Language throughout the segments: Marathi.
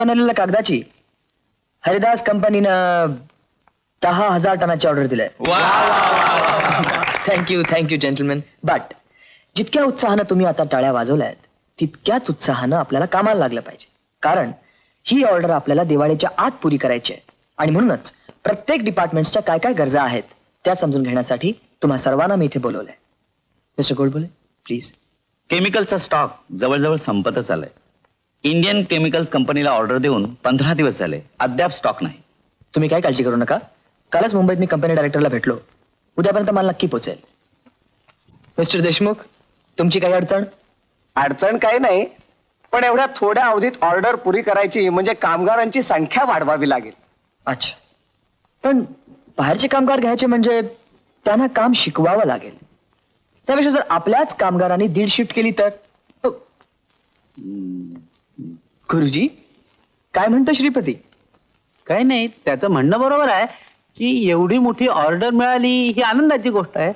बनवलेल्या कागदाची हरिदास कंपनीनं 10,000 टनाची ऑर्डर दिलाय. Thank you gentleman. बट जितक्या उत्साहानं तुम्ही आता टाळ्या वाजवल्यात तितक्याच उत्साहानं आपल्याला कामाला लागलं पाहिजे, कारण ही ऑर्डर आपल्याला दिवाळीच्या आत पुरी करायची आहे. आणि म्हणूनच प्रत्येक डिपार्टमेंटच्या काय काय गरजा आहेत त्या समजून घेण्यासाठी तुम्हा सर्वांना मी इथे बोलवलंय. Mister Godbole, please. केमिकलचा स्टॉक जवळजवळ संपतच आलाय. इंडियन केमिकल्स कंपनीला ऑर्डर देऊन 15 दिवस झाले, अद्याप स्टॉक नाही. तुम्ही काय काळजी करू नका. कालच मुंबईत मी कंपनी डायरेक्टरला भेटलो. उद्यापर्यंत मला नक्की पोहोचेल. मिस्टर देशमुख, तुमची काही अडचण? अडचण काही नाही, पण एवढ्या थोड्या अवधीत ऑर्डर पुरी करायची म्हणजे कामगारांची संख्या वाढवावी लागेल. अच्छा, पण बाहेरचे कामगार घ्यायचे म्हणजे त्यांना काम शिकवावं लागेल. त्यापेक्षा जर आपल्याच कामगारांनी 1.5 शिफ्ट केली तर. गुरुजी, काय म्हणतो श्रीपती? काही नाही, त्याचं म्हणणं बरोबर आहे की एवढी मोठी ऑर्डर मिळाली ही आनंदाची गोष्ट आहे,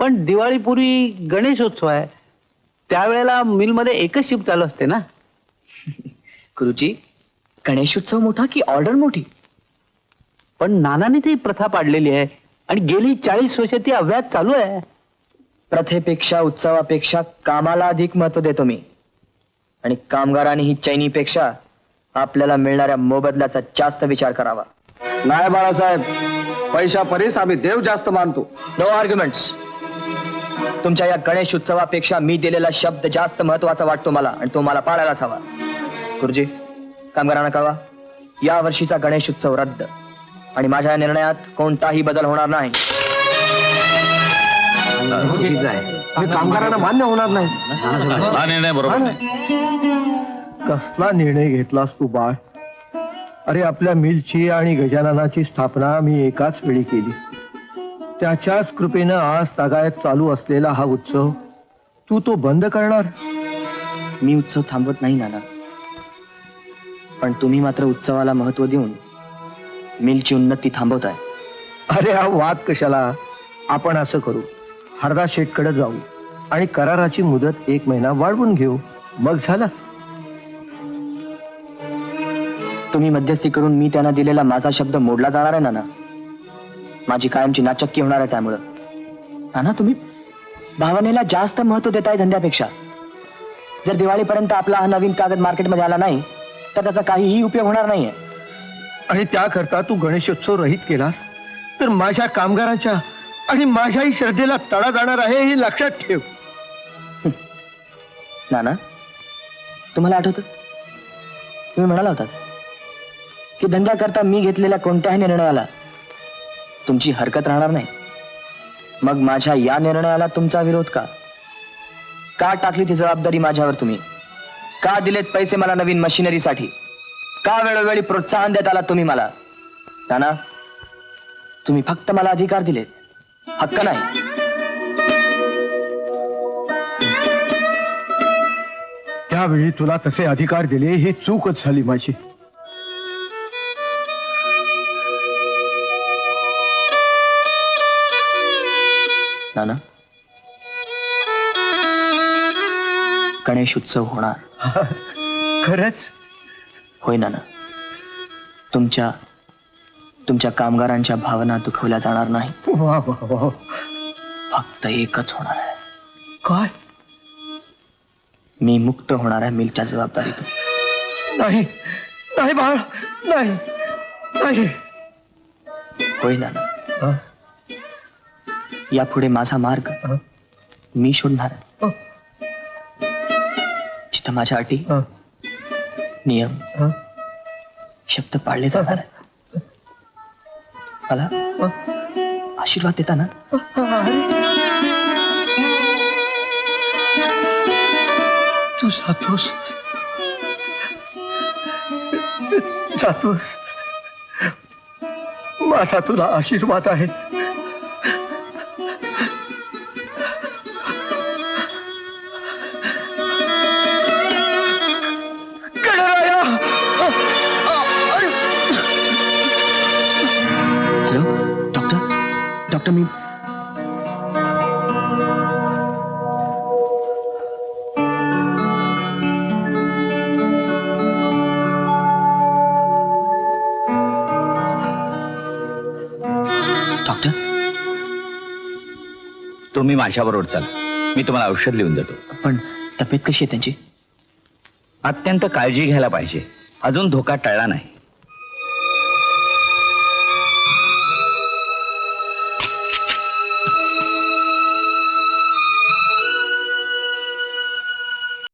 पण दिवाळीपूर्वी गणेशोत्सव आहे, त्यावेळेला मिलमध्ये एकच शिफ्ट चालू असते ना. गुरुजी, गणेशोत्सव मोठा की ऑर्डर मोठी? पण नानाने ती प्रथा पाडलेली आहे आणि गेली 40 वर्ष ती अव्यात चालू आहे. प्रथेपेक्षा उत्सवापेक्षा कामाला अधिक महत्व देतो मी, आणि कामगारांनी ही चैनीपेक्षा आपल्याला मिळणाऱ्या मोबदल्याचा जास्त विचार करावा. नाही बाळासाहेब, पैशा परीस आम्ही देव जास्त मानतो. No arguments. तुमच्या या गणेश उत्सवापेक्षा मी दिलेला शब्द जास्त महत्वाचा वाटतो मला, आणि तो मला पाळायलाच हवा. गुरुजी, कामगारांना कळवा, या वर्षीचा गणेश उत्सव रद्द, आणि माझ्या निर्णयात कोणताही बदल होणार नाही. चुकीचं आहे. हे कामगारांना मान्य होणार नाही. हा निर्णय बरोबर नाही. कसला निर्णय घेतलास तू बाळ? अरे, आपल्या मिलची आणि गजाननाची स्थापना मी एकाच वेळी केली. त्याच्याच कृपेनं आज तागायत चालू असलेला हा उत्सव तू तो बंद करणार? मी उत्सव थांबवत नाही नाना, पण तुम्ही मात्र उत्सवाला महत्व देऊन मिलची उन्नती थांबवताय. अरे, हा वाद कशाला? आपण असं करू, हरदास शेठकडे जाऊ आणि कराराची मुदत 1 महिना वाढवून घेऊ, मग झालं. तुम्ही मध्यस्थी करून मी त्यांना दिलेला माझा शब्द मोडला जाणार आहे नाना. माझी कायमची नाचक्की होणार आहे त्यामुळं. नाना, तुम्ही भावनेला जास्त महत्व देताय धंद्यापेक्षा. जर दिवाळीपर्यंत आपला हा नवीन कागद मार्केटमध्ये आला नाही तर त्याचा काहीही उपयोग होणार नाहीये. आणि त्याकरता तू गणेशोत्सव रहित केलास तर माझ्या कामगारांच्या आणि माझ्याही श्रद्धेला तडा जाणार आहे, हे लक्षात ठेव. नाना, तुम्हाला आठवतं तुम्ही म्हणाला होता की धंद्याकरता मी घेतलेल्या कोणत्याही निर्णयाला तुमची हरकत राहणार नाही. मग माझ्या या निर्णयाला तुमचा विरोध का? का टाकली ती जबाबदारी माझ्यावर तुम्ही? का दिलेत पैसे मला नवीन मशिनरीसाठी? का वेळोवेळी प्रोत्साहन देत आलात तुम्ही मला? नाना, तुम्ही फक्त मला अधिकार दिलेत, हक्क नाही. त्यावेळी तुला तसे अधिकार दिले ही चूकच झाली माझी. नाना, गणेश उत्सव होणार. खरंच? होय नाना. तुमच्या कामगारांच्या भावना दुखवल्या जाणार नाही. वा वा वा. फक्त एकच होणार आहे. काय? मी मुक्त होणार आहे मिलच्या जबाबदारीतून. नाही नाही बाळ, नाही नाही. होय नाना. हं? यापुढे माझा मार्ग हं? मी शोधणार आहे. हं? जिथं माझ्या अटी, हं? नियम, हं? शब्द पाळले जाणार आहे. मला आशीर्वाद देता ना? तू जातोस, जातोस. माझा तुला आशीर्वाद आहे. हॅलो डॉक्टर, डॉक्टर मी तुम्ही माझ्याबरोबर चला, मी तुम्हाला औषध लिहून देतो. पण तब्येत कशी आहे त्यांची? अत्यंत काळजी घ्यायला पाहिजे. अजून धोका टळला नाही.